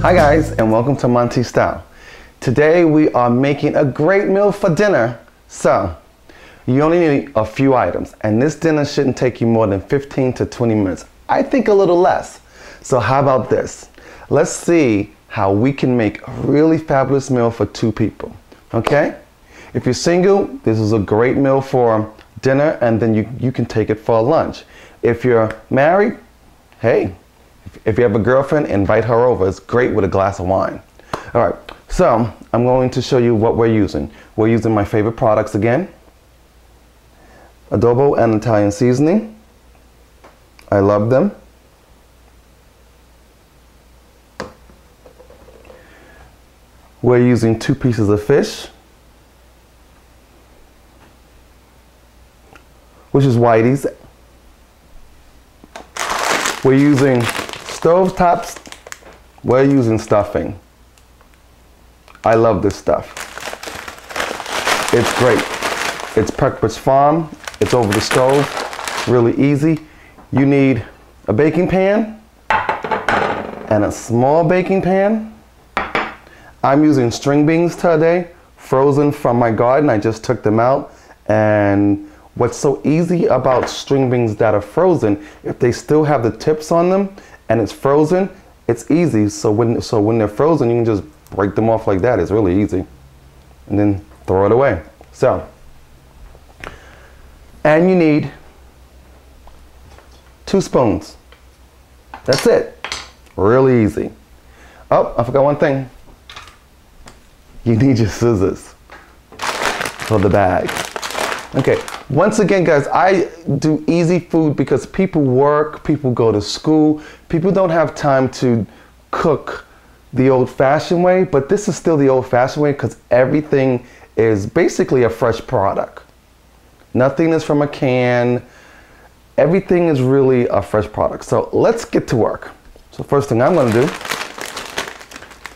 Hi guys, and welcome to Monty Style. Today we are making a great meal for dinner. So, you only need a few items, and this dinner shouldn't take you more than 15 to 20 minutes. I think a little less. So how about this? Let's see how we can make a really fabulous meal for 2 people, okay? If you're single, this is a great meal for dinner, and then you can take it for lunch. If you're married, hey, if you have a girlfriend, invite her over. It's great with a glass of wine. All right, so I'm going to show you what we're using. We're using my favorite products again. Adobo and Italian seasoning. I love them. We're using 2 pieces of fish, which is Whitey's. We're using stovetops. We're using stuffing. I love this stuff. It's great. It's Pepperidge Farm. It's over the stove. Really easy. You need a baking pan and a small baking pan. I'm using string beans today, frozen from my garden. I just took them out. And what's so easy about string beans that are frozen, if they still have the tips on them and it's frozen, it's easy. So when they're frozen, you can just break them off like that. It's really easy. And then throw it away. So, and you need 2 spoons. That's it. Really easy. Oh, I forgot one thing. You need your scissors for the bag. Okay, once again, guys, I do easy food because people work, people go to school, people don't have time to cook the old-fashioned way, but this is still the old-fashioned way because everything is basically a fresh product. Nothing is from a can. Everything is really a fresh product. So let's get to work. So first thing I'm going to do,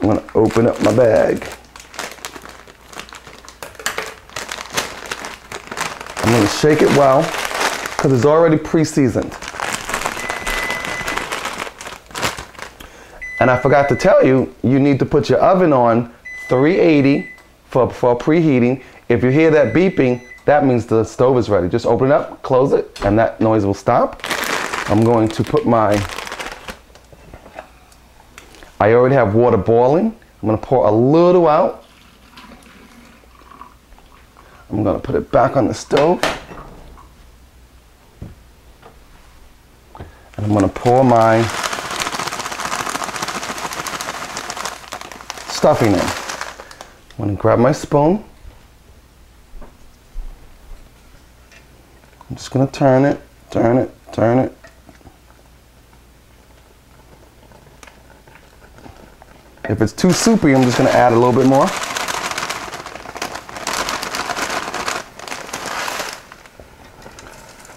I'm going to open up my bag. I'm going to shake it well because it's already pre-seasoned. And I forgot to tell you, you need to put your oven on 380 for preheating. If you hear that beeping, that means the stove is ready. Just open it up, close it, and that noise will stop. I'm going to put I already have water boiling. I'm going to pour a little out. I'm going to put it back on the stove. And I'm going to pour my stuffing in. I'm going to grab my spoon. I'm just going to turn it, turn it, turn it. If it's too soupy, I'm just going to add a little bit more.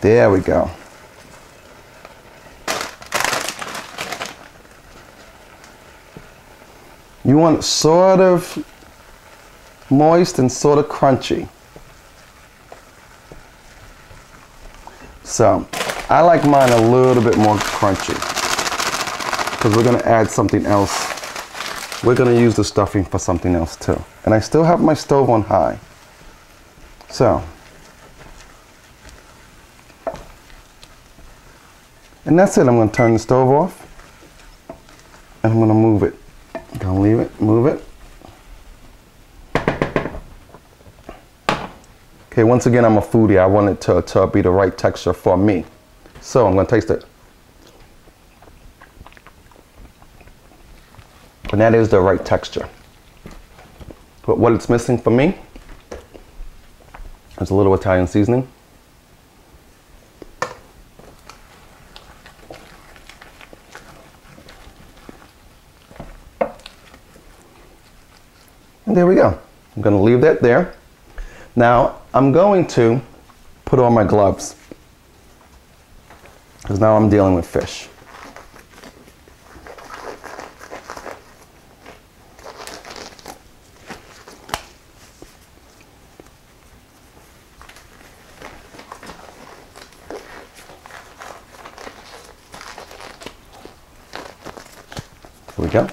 There we go. You want it sort of moist and sort of crunchy. So I like mine a little bit more crunchy because we're going to add something else. We're going to use the stuffing for something else too. And I still have my stove on high. So, and that's it. I'm going to turn the stove off and I'm going to move it. Don't leave it, move it. Okay, once again, I'm a foodie. I want it to be the right texture for me. So I'm going to taste it. And that is the right texture. But what it's missing for me is a little Italian seasoning. And there we go. I'm going to leave that there. Now I'm going to put on my gloves because now I'm dealing with fish. Here we go.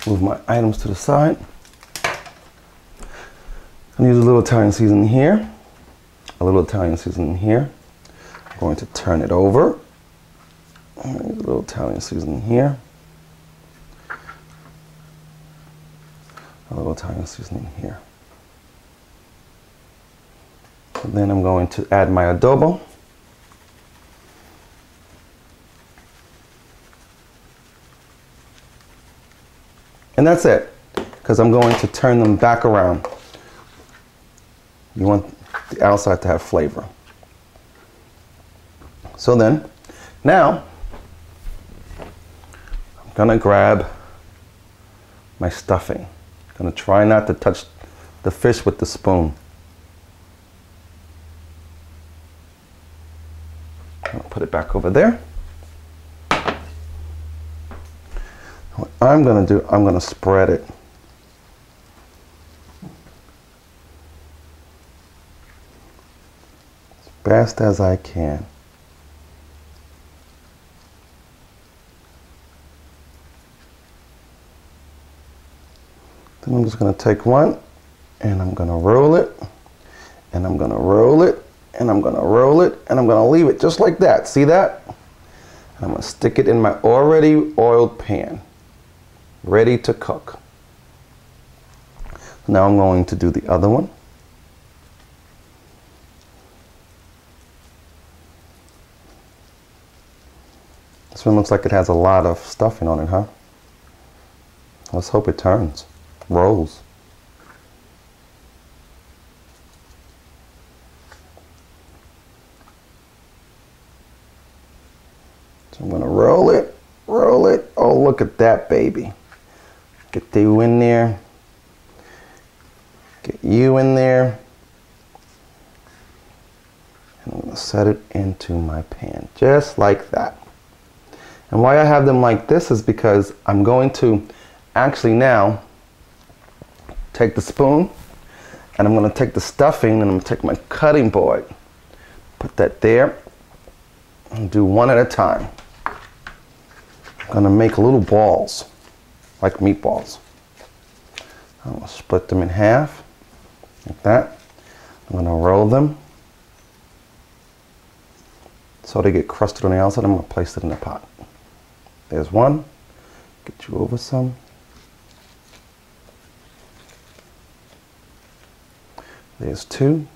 Move my items to the side. I'm gonna use a little Italian seasoning here. A little Italian seasoning here. I'm going to turn it over. I'm gonna use a little Italian seasoning here. A little Italian seasoning here. And then I'm going to add my adobo. And that's it, because I'm going to turn them back around. You want the outside to have flavor. So then, now, I'm gonna grab my stuffing. I'm gonna try not to touch the fish with the spoon. I'll put it back over there. What I'm gonna do, I'm gonna spread it. As best as I can. Then I'm just gonna take one and I'm gonna roll it, and I'm gonna roll it, and I'm gonna roll it, and I'm gonna leave it just like that. See that? And I'm gonna stick it in my already oiled pan, ready to cook. Now I'm going to do the other one. This one looks like it has a lot of stuffing on it, huh? Let's hope it turns, rolls. So I'm gonna roll it, roll it. Oh, look at that, baby. Get you in there. Get you in there. And I'm gonna set it into my pan, just like that. And why I have them like this is because I'm going to actually now take the spoon and I'm gonna take the stuffing and I'm gonna take my cutting board, put that there, and do one at a time. I'm gonna make little balls, like meatballs. I'm gonna split them in half, like that. I'm gonna roll them so they get crusted on the outside. I'm gonna place it in the pot. There's one. Get you over some. There's two.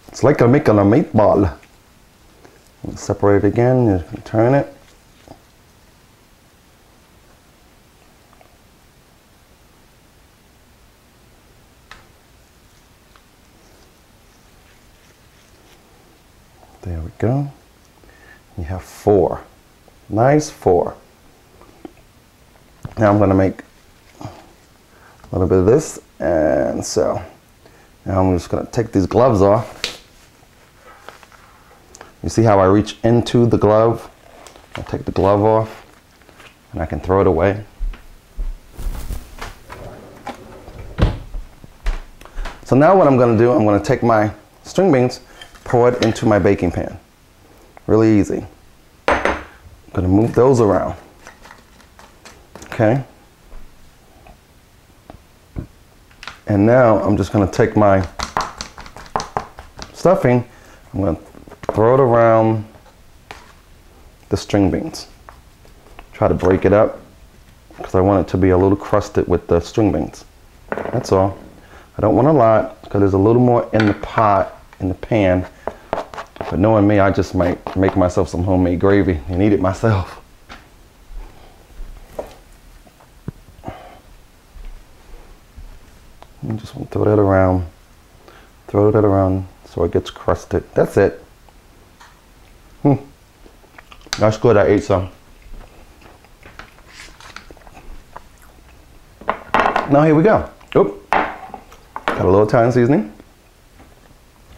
It's like I'm making a meatball. Separate it again, you can turn it. There we go. You have 4. Nice 4. Now I'm going to make a little bit of this, and so now I'm just going to take these gloves off. You see how I reach into the glove? I'll take the glove off and I can throw it away. So now what I'm gonna do, I'm gonna take my string beans, pour it into my baking pan. Really easy. I'm gonna move those around. Okay. And now I'm just gonna take my stuffing, I'm gonna throw it around the string beans. Try to break it up because I want it to be a little crusted with the string beans. That's all. I don't want a lot because there's a little more in the pot, in the pan. But knowing me, I just might make myself some homemade gravy and eat it myself. You just want to throw that around. Throw that around so it gets crusted. That's it. That's good, I ate some. Now here we go. Oop. Got a little Italian seasoning.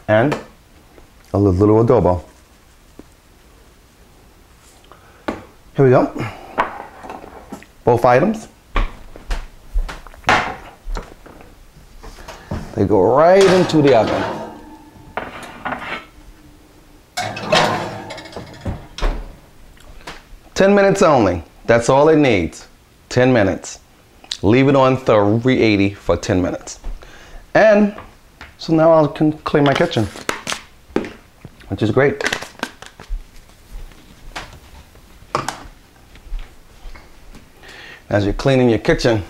And a little adobo. Here we go. both items. They go right into the oven. $10 only. That's all it needs. 10 minutes. Leave it on 380 for 10 minutes. And so now I can clean my kitchen, which is great. As you're cleaning your kitchen,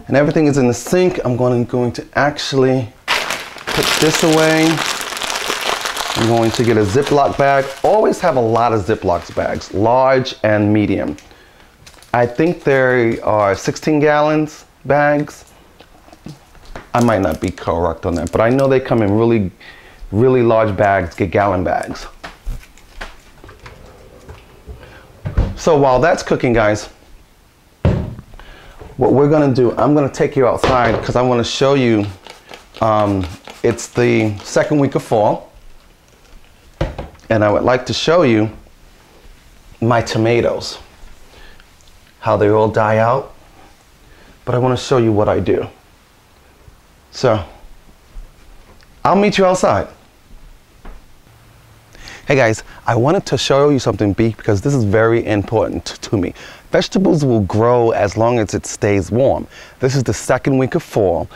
and everything is in the sink, I'm going to actually put this away. I'm going to get a Ziploc bag. Always have a lot of Ziploc bags, large and medium. I think there are 16 gallons bags. I might not be correct on that, but I know they come in really, really large bags, get gallon bags. So while that's cooking, guys, what we're gonna do, I'm gonna take you outside because I wanna show you, it's the second week of fall. And I would like to show you my tomatoes, how they all die out. But I want to show you what I do. So, I'll meet you outside. Hey guys, I wanted to show you something because this is very important to me. Vegetables will grow as long as it stays warm. This is the second week of fall,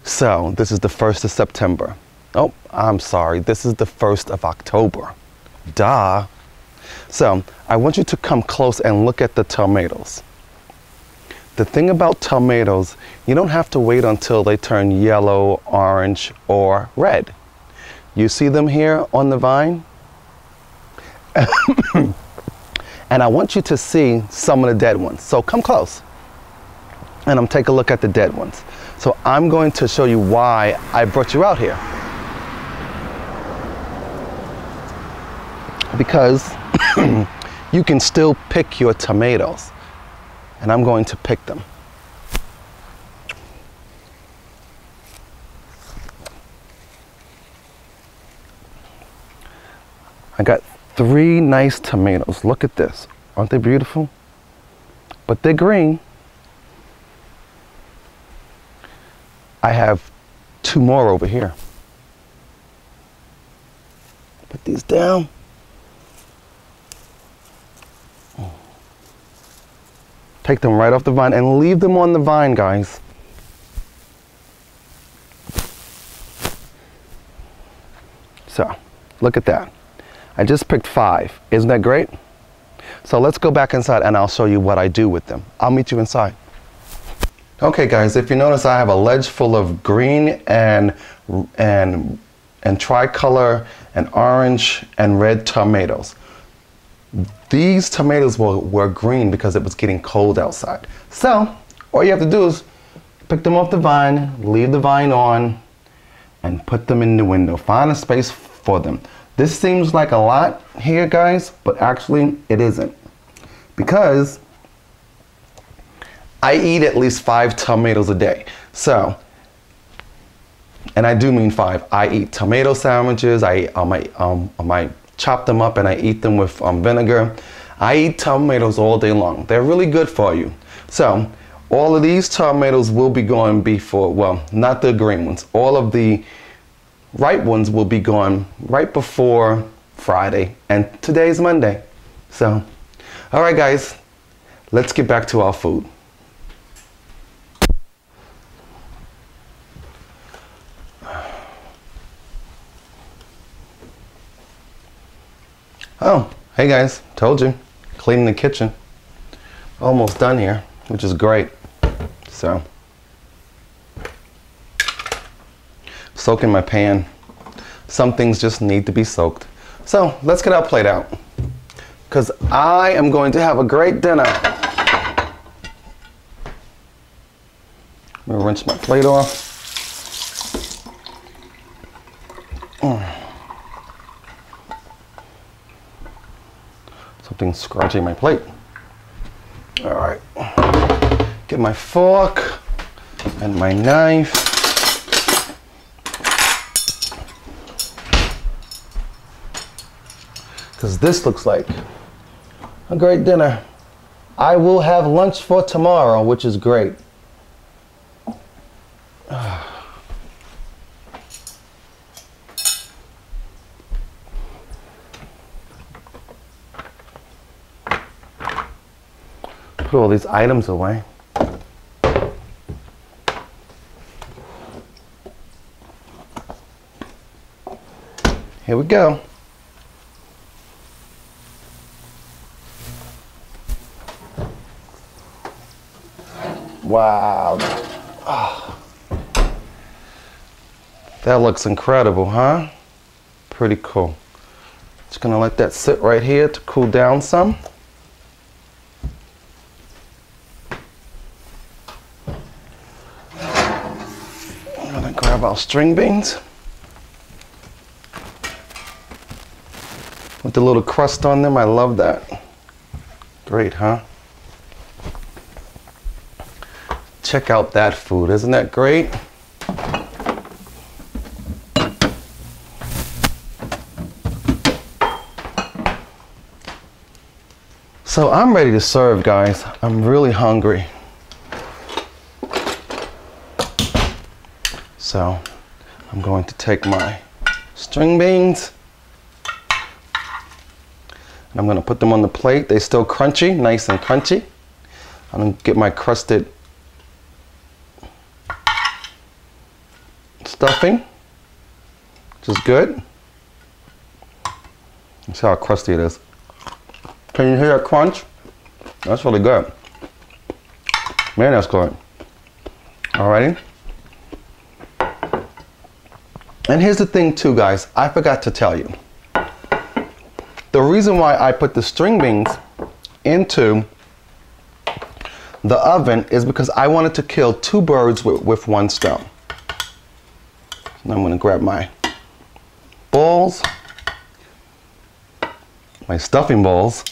so this is the 1st of September. Oh, I'm sorry, this is the 1st of October. Duh. So I want you to come close and look at the tomatoes. The thing about tomatoes, you don't have to wait until they turn yellow, orange, or red. You see them here on the vine? And I want you to see some of the dead ones. So come close and I'm take a look at the dead ones. So I'm going to show you why I brought you out here. Because you can still pick your tomatoes, and I'm going to pick them. I got 3 nice tomatoes. Look at this. Aren't they beautiful? But they're green. I have 2 more over here. Put these down. Take them right off the vine and leave them on the vine, guys. So, look at that. I just picked 5. Isn't that great? So let's go back inside and I'll show you what I do with them. I'll meet you inside. Okay guys, if you notice, I have a ledge full of green and tricolor and orange and red tomatoes. These tomatoes were green because it was getting cold outside. So all you have to do is pick them off the vine, leave the vine on, and put them in the window. Find a space for them. This seems like a lot here, guys, but actually it isn't. Because I eat at least 5 tomatoes a day. So, and I do mean 5. I eat tomato sandwiches. I might chop them up and I eat them with vinegar. I eat tomatoes all day long. They're really good for you. So all of these tomatoes will be gone before, well, not the green ones. All of the ripe ones will be gone right before Friday, and today's Monday. So, all right guys, let's get back to our food. Oh, hey guys, told you, cleaning the kitchen. Almost done here, which is great. So, soaking my pan. Some things just need to be soaked. So, let's get our plate out, because I am going to have a great dinner. I'm gonna rinse my plate off. Something scratching my plate. All right, get my fork and my knife. because this looks like a great dinner. I will have lunch for tomorrow, which is great. Put all these items away. Here we go. Wow. Oh. That looks incredible, huh? Pretty cool. Just gonna let that sit right here to cool down some. I'm gonna grab our string beans. With the little crust on them, I love that. Great, huh? Check out that food, isn't that great? So I'm ready to serve, guys. I'm really hungry. So I'm going to take my string beans. I'm going to put them on the plate. They're still crunchy, nice and crunchy. I'm going to get my crusted stuffing, which is good. Let's see how crusty it is. Can you hear that crunch? That's really good. Man, that's good. Alrighty. And here's the thing too, guys. I forgot to tell you. The reason why I put the string beans into the oven is because I wanted to kill two birds with one stone. Now I'm going to grab my balls, my stuffing balls,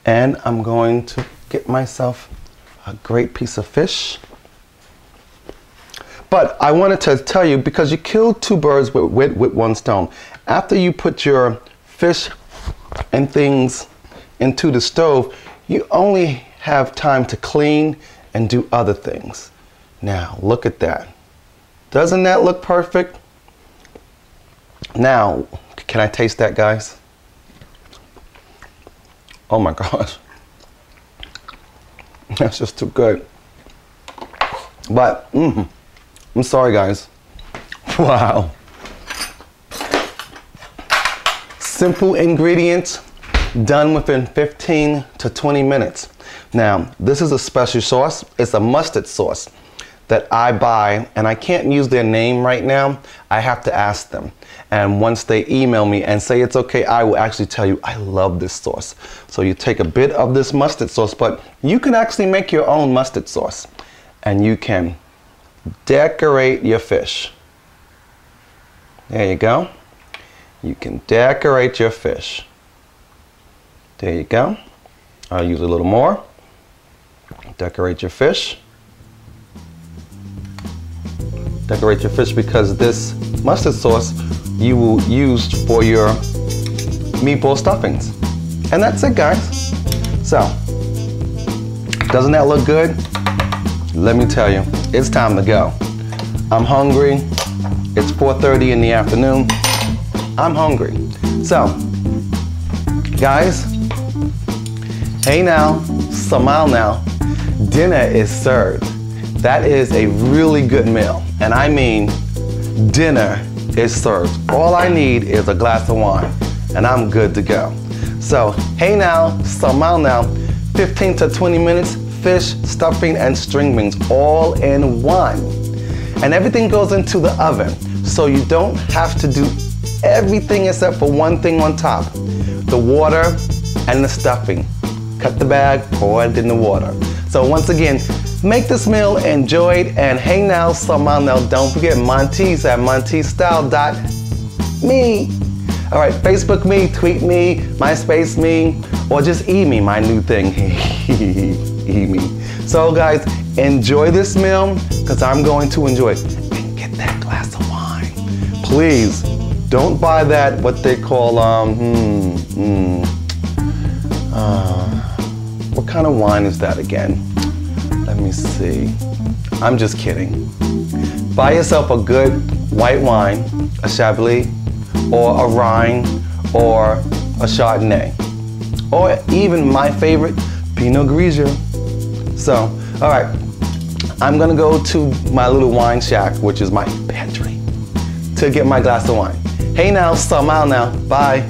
and I'm going to get myself a great piece of fish. But I wanted to tell you, because you killed two birds with one stone. After you put your fish and things into the stove, you only have time to clean and do other things. Now, look at that. Doesn't that look perfect? Now, can I taste that, guys? Oh my gosh. That's just too good. But, I'm sorry, guys. Wow. Simple ingredients, done within 15 to 20 minutes. Now, this is a special sauce. It's a mustard sauce that I buy, and I can't use their name right now. I have to ask them. And once they email me and say it's okay, I will actually tell you I love this sauce. So you take a bit of this mustard sauce, but you can actually make your own mustard sauce, and you can decorate your fish. There you go. You can decorate your fish. There you go. I'll use a little more. Decorate your fish. Decorate your fish because this mustard sauce you will use for your meatball stuffings. And that's it, guys. So, doesn't that look good? Let me tell you, it's time to go. I'm hungry. It's 4:30 in the afternoon. I'm hungry. So, guys, hey now, smile now. Dinner is served. That is a really good meal. And I mean, dinner is served. All I need is a glass of wine, and I'm good to go. So, hey now, smile now. 15 to 20 minutes, fish, stuffing, and string beans all in one. And everything goes into the oven, so you don't have to do everything except for one thing on top. The water and the stuffing. Cut the bag, pour it in the water. So once again, make this meal, enjoy it, and hey now, smile now. Don't forget Montees at montestyle.me. All right, Facebook me, tweet me, MySpace me, or just me, my new thing. Me. So guys, enjoy this meal, because I'm going to enjoy it. And get that glass of wine. Please, Don't buy that, what they call, what kind of wine is that again? Let me see. I'm just kidding. Buy yourself a good white wine, a Chablis, or a Rhine, or a Chardonnay, or even my favorite, Pinot Grigio. So, all right, I'm gonna go to my little wine shack, which is my pantry, to get my glass of wine. Hey now, smile now, bye.